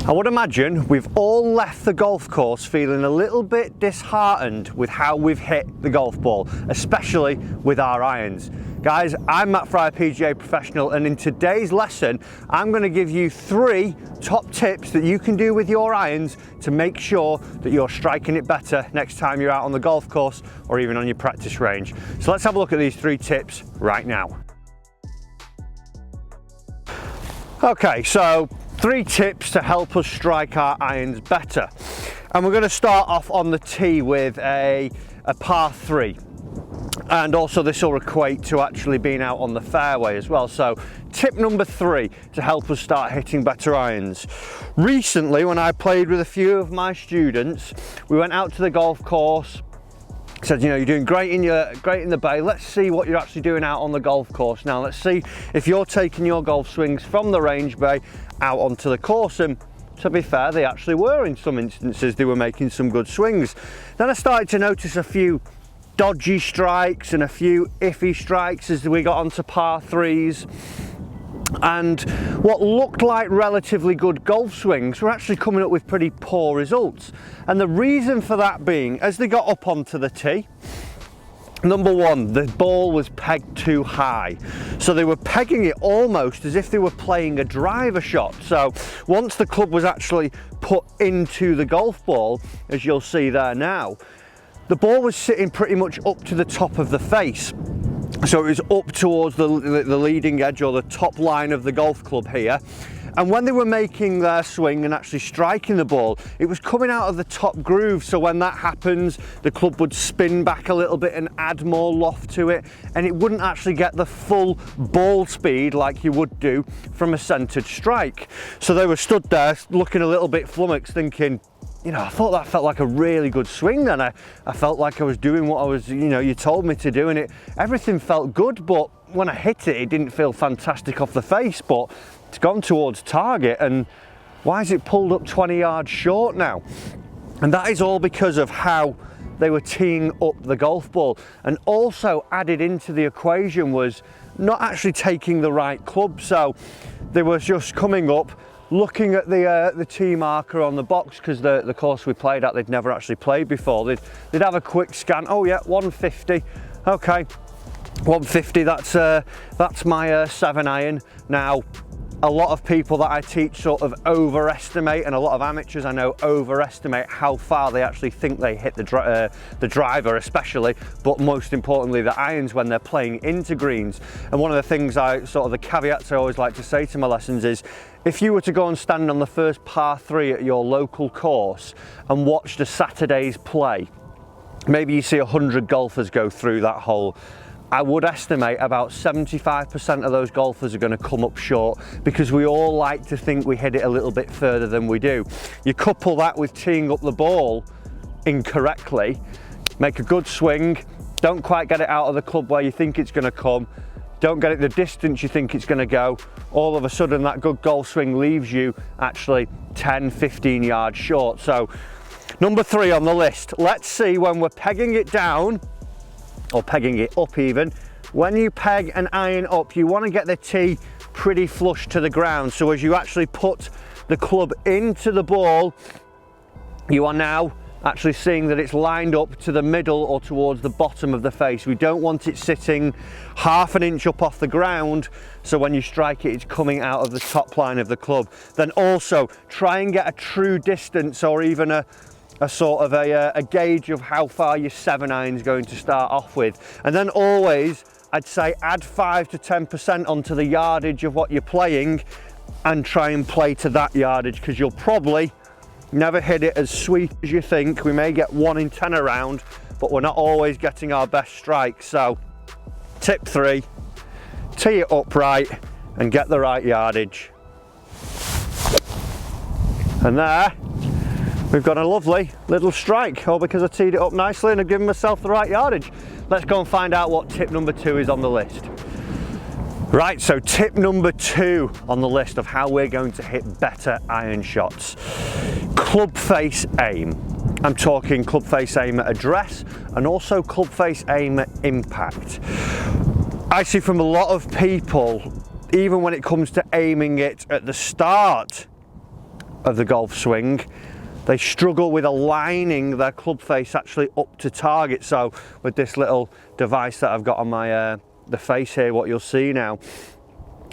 I would imagine we've all left the golf course feeling a little bit disheartened with how we've hit the golf ball, especially with our irons. Guys, I'm Matt Fryer, PGA professional, and in today's lesson, I'm going to give you 3 top tips that you can do with your irons to make sure that you're striking it better next time you're out on the golf course or even on your practice range. So let's have a look at these 3 tips right now. Okay, so 3 tips to help us strike our irons better. And we're going to start off on the tee with a par 3. And also this will equate to actually being out on the fairway as well. So tip number 3 to help us start hitting better irons. Recently, when I played with a few of my students, we went out to the golf course. Said, you know, you're doing great in the bay. Let's see what you're actually doing out on the golf course now. Let's see if you're taking your golf swings from the range bay out onto the course. And to be fair, they actually were. In some instances, they were making some good swings. Then I started to notice a few dodgy strikes and a few iffy strikes as we got onto par 3s. And what looked like relatively good golf swings were actually coming up with pretty poor results. And the reason for that being, as they got up onto the tee, number 1, the ball was pegged too high. So they were pegging it almost as if they were playing a driver shot. So once the club was actually put into the golf ball, as you'll see there now, the ball was sitting pretty much up to the top of the face. So it was up towards the leading edge or the top line of the golf club here. And when they were making their swing and actually striking the ball, it was coming out of the top groove. So when that happens, the club would spin back a little bit and add more loft to it. And it wouldn't actually get the full ball speed like you would do from a centered strike. So they were stood there looking a little bit flummoxed, thinking, you know, I thought that felt like a really good swing then. I felt like I was doing what I was, you know, you told me to do, and everything felt good, but when I hit it, it didn't feel fantastic off the face, but it's gone towards target, and why is it pulled up 20 yards short now? And that is all because of how they were teeing up the golf ball. And also added into the equation was not actually taking the right club. So they were just coming up, looking at the tee marker on the box, because the course we played at, they'd never actually played before. They'd have a quick scan. Oh yeah, 150. Okay, 150. That's my 7 iron. Now, a lot of people that I teach sort of overestimate, and a lot of amateurs I know overestimate how far they actually think they hit the driver especially, but most importantly the irons when they're playing into greens. And one of the things the caveats I always like to say to my lessons is, if you were to go and stand on the first par 3 at your local course and watch the Saturday's play, maybe you see 100 golfers go through that hole, I would estimate about 75% of those golfers are going to come up short, because we all like to think we hit it a little bit further than we do. You couple that with teeing up the ball incorrectly, make a good swing, don't quite get it out of the club where you think it's going to come, don't get it the distance you think it's going to go, all of a sudden that good golf swing leaves you actually 10-15 yards short. So number 3 on the list, let's see when we're pegging it down, or pegging it up even. When you peg an iron up, you want to get the tee pretty flush to the ground. So as you actually put the club into the ball, you are now actually seeing that it's lined up to the middle or towards the bottom of the face. We don't want it sitting half an inch up off the ground, so when you strike it, it's coming out of the top line of the club. Then also try and get a true distance, or even a sort of a gauge of how far your 7 iron is going to start off with. And then always, I'd say, add 5 to 10% onto the yardage of what you're playing and try and play to that yardage, because you'll probably never hit it as sweet as you think. We may get 1 in 10 around, but we're not always getting our best strikes. So tip 3, tee it up right and get the right yardage. And there we've got a lovely little strike, all because I teed it up nicely and I've given myself the right yardage. Let's go and find out what tip number 2 is on the list. Right, so tip number 2 on the list of how we're going to hit better iron shots. Club face aim. I'm talking club face aim at address and also club face aim at impact. I see from a lot of people, even when it comes to aiming it at the start, of the golf swing, they struggle with aligning their club face actually up to target. So with this little device that I've got on my the face here, what you'll see now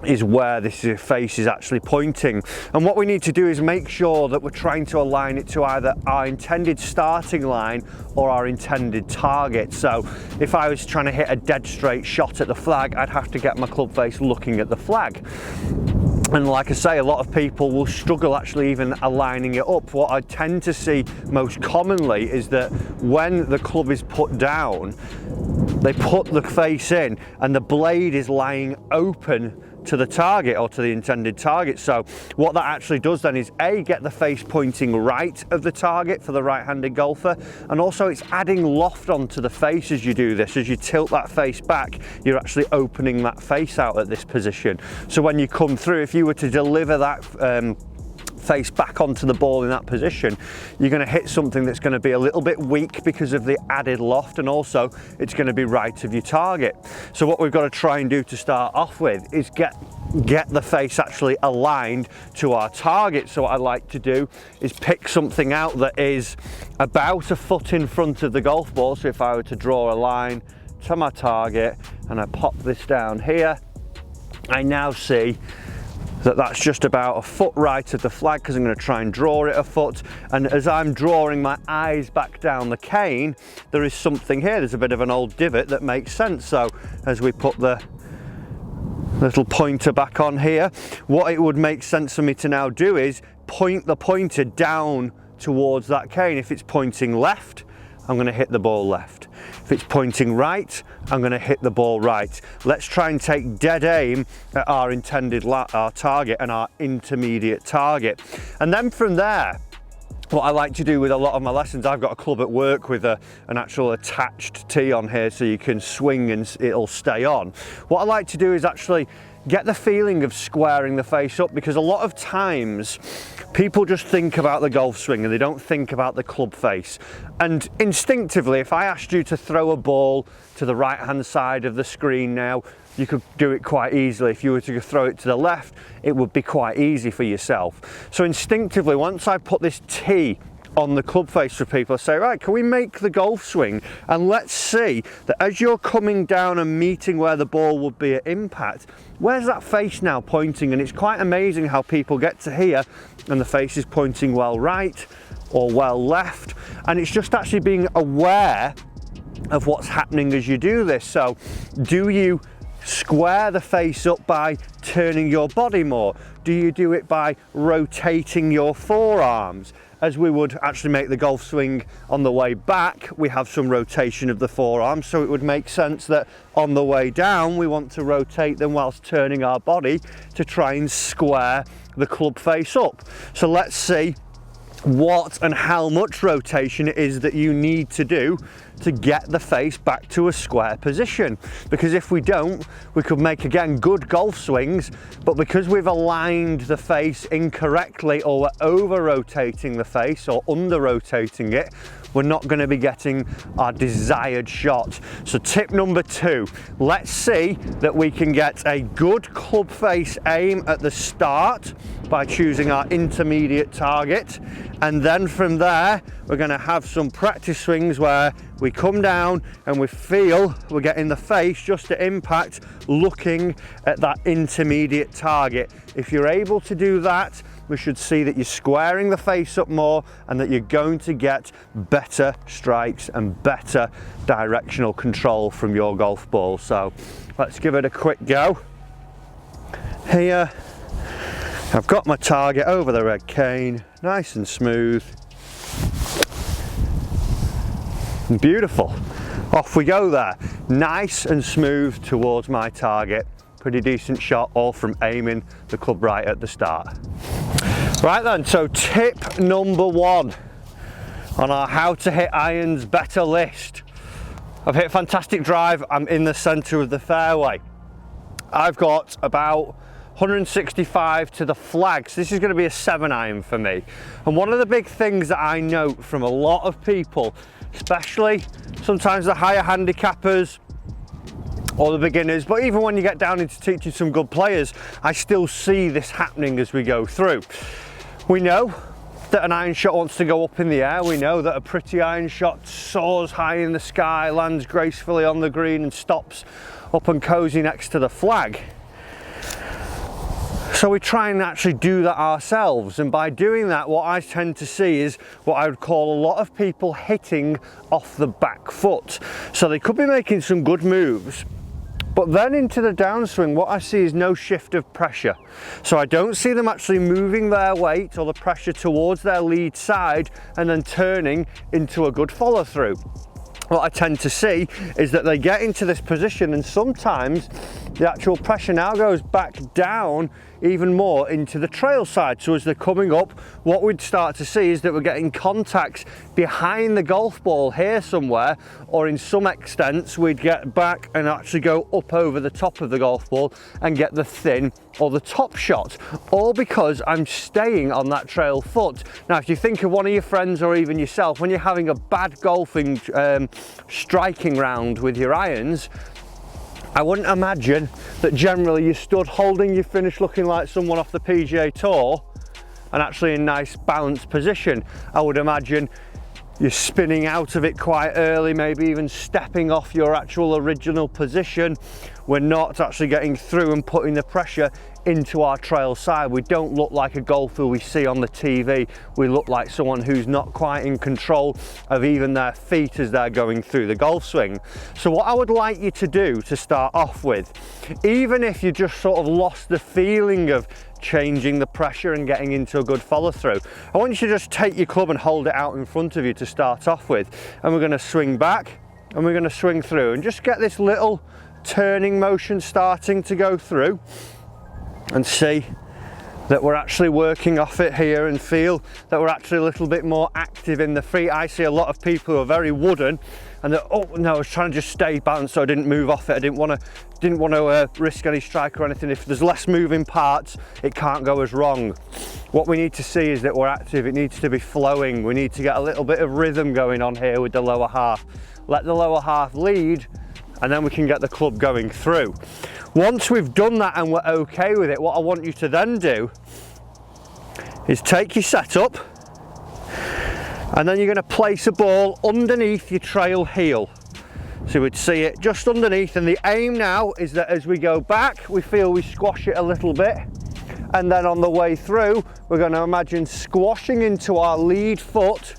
is where this face is actually pointing. And what we need to do is make sure that we're trying to align it to either our intended starting line or our intended target. So if I was trying to hit a dead straight shot at the flag, I'd have to get my club face looking at the flag. And like I say, a lot of people will struggle actually even aligning it up. What I tend to see most commonly is that when the club is put down, they put the face in and the blade is lying open to the target or to the intended target. So what that actually does then is A, get the face pointing right of the target for the right-handed golfer, and also it's adding loft onto the face as you do this. As you tilt that face back, you're actually opening that face out at this position. So when you come through, if you were to deliver that face back onto the ball in that position, you're going to hit something that's going to be a little bit weak because of the added loft, and also it's going to be right of your target. So what we've got to try and do to start off with is get the face actually aligned to our target. So what I like to do is pick something out that is about a foot in front of the golf ball. So if I were to draw a line to my target and I pop this down here, I now see that that's just about a foot right of the flag, because I'm going to try and draw it a foot. And as I'm drawing my eyes back down the cane, there is something here. There's a bit of an old divot that makes sense. So as we put the little pointer back on here, what it would make sense for me to now do is point the pointer down towards that cane. If it's pointing left, I'm going to hit the ball left. If it's pointing right, I'm going to hit the ball right. Let's try and take dead aim at our intended our target and our intermediate target. And then from there, what I like to do with a lot of my lessons, I've got a club at work with an actual attached tee on here so you can swing and it'll stay on. What I like to do is actually get the feeling of squaring the face up, because a lot of times people just think about the golf swing and they don't think about the club face. And instinctively, if I asked you to throw a ball to the right hand side of the screen now, you could do it quite easily. If you were to throw it to the left, it would be quite easy for yourself. So instinctively, once I put this tee on the club face for people, I say, right, can we make the golf swing, and let's see that as you're coming down and meeting where the ball would be at impact, where's that face now pointing? And it's quite amazing how people get to here and the face is pointing well right or well left, and it's just actually being aware of what's happening as you do this. So do you square the face up by turning your body more? Do you do it by rotating your forearms? As we would actually make the golf swing on the way back, we have some rotation of the forearms, so it would make sense that on the way down we want to rotate them whilst turning our body to try and square the club face up. So let's see what and how much rotation it is that you need to do to get the face back to a square position. Because if we don't, we could make, again, good golf swings, but because we've aligned the face incorrectly, or we're over rotating the face or under rotating it, we're not going to be getting our desired shot. So tip number 2, let's see that we can get a good club face aim at the start by choosing our intermediate target, and then from there we're going to have some practice swings where we come down and we feel we're getting the face just to impact, looking at that intermediate target. If you're able to do that, we should see that you're squaring the face up more and that you're going to get better strikes and better directional control from your golf ball. So let's give it a quick go. Here I've got my target over the red cane, nice and smooth. Beautiful. Off we go there. Nice and smooth towards my target. Pretty decent shot, all from aiming the club right at the start. Right then, so tip number 1 on our how to hit irons better list. I've hit a fantastic drive. I'm in the center of the fairway. I've got about 165 to the flag, so this is going to be a 7-iron for me. And one of the big things that I note from a lot of people, especially sometimes the higher handicappers or the beginners, but even when you get down into teaching some good players, I still see this happening as we go through. We know that an iron shot wants to go up in the air. We know that a pretty iron shot soars high in the sky, lands gracefully on the green and stops up and cozy next to the flag. So we try and actually do that ourselves, and by doing that, what I tend to see is what I would call a lot of people hitting off the back foot. So they could be making some good moves, but then into the downswing, what I see is no shift of pressure. So I don't see them actually moving their weight or the pressure towards their lead side and then turning into a good follow through. What I tend to see is that they get into this position, and sometimes the actual pressure now goes back down even more into the trail side. So as they're coming up, what we'd start to see is that we're getting contacts behind the golf ball here somewhere, or in some extents we'd get back and actually go up over the top of the golf ball and get the thin or the top shot, all because I'm staying on that trail foot. Now if you think of one of your friends or even yourself, when you're having a bad golfing striking round with your irons, I wouldn't imagine that generally you stood holding your finish looking like someone off the PGA Tour and actually in nice balanced position. I would imagine you're spinning out of it quite early, maybe even stepping off your actual original position. We're not actually getting through and putting the pressure into our trail side. We don't look like a golfer we see on the TV. We look like someone who's not quite in control of even their feet as they're going through the golf swing. So what I would like you to do to start off with, even if you just sort of lost the feeling of changing the pressure and getting into a good follow through, I want you to just take your club and hold it out in front of you to start off with, and we're going to swing back and we're going to swing through and just get this little turning motion starting to go through, and see that we're actually working off it here and feel that we're actually a little bit more active in the feet. I see a lot of people who are very wooden and they're, oh no, I was trying to just stay balanced so I didn't move off it. I didn't want to risk any strike or anything. If there's less moving parts, it can't go as wrong. What we need to see is that we're active. It needs to be flowing. We need to get a little bit of rhythm going on here with the lower half. Let the lower half lead, and then we can get the club going through. Once we've done that and we're okay with it, what I want you to then do is take your setup, and then you're going to place a ball underneath your trail heel. So we'd see it just underneath, and the aim now is that as we go back, we feel we squash it a little bit, and then on the way through, we're going to imagine squashing into our lead foot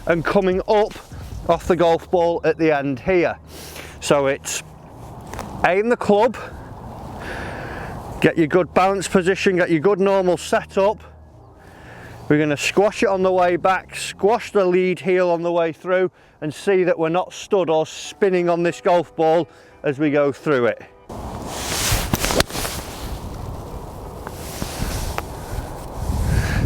and coming up off the golf ball at the end here. So it's aim the club, get your good balanced position, get your good normal setup. We're going to squash it on the way back, squash the lead heel on the way through, and see that we're not stood or spinning on this golf ball as we go through it.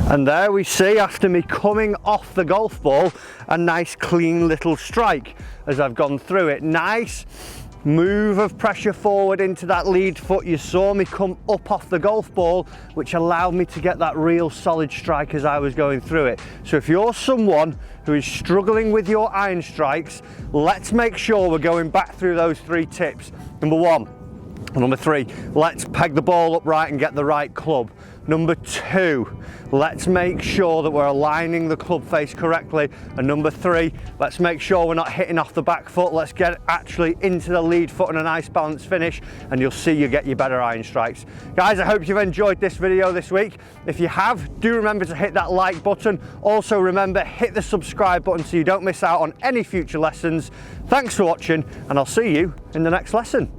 And there we see, after me coming off the golf ball, a nice clean little strike as I've gone through it. Nice move of pressure forward into that lead foot. You saw me come up off the golf ball, which allowed me to get that real solid strike as I was going through it. So if you're someone who is struggling with your iron strikes, let's make sure we're going back through those 3 tips. Number 1. Number 3, let's peg the ball up right and get the right club. Number 2, let's make sure that we're aligning the club face correctly. And number 3, let's make sure we're not hitting off the back foot. Let's get actually into the lead foot and a nice balanced finish, and you'll see you get your better iron strikes. Guys, I hope you've enjoyed this video this week. If you have, do remember to hit that like button. Also remember, hit the subscribe button so you don't miss out on any future lessons. Thanks for watching, and I'll see you in the next lesson.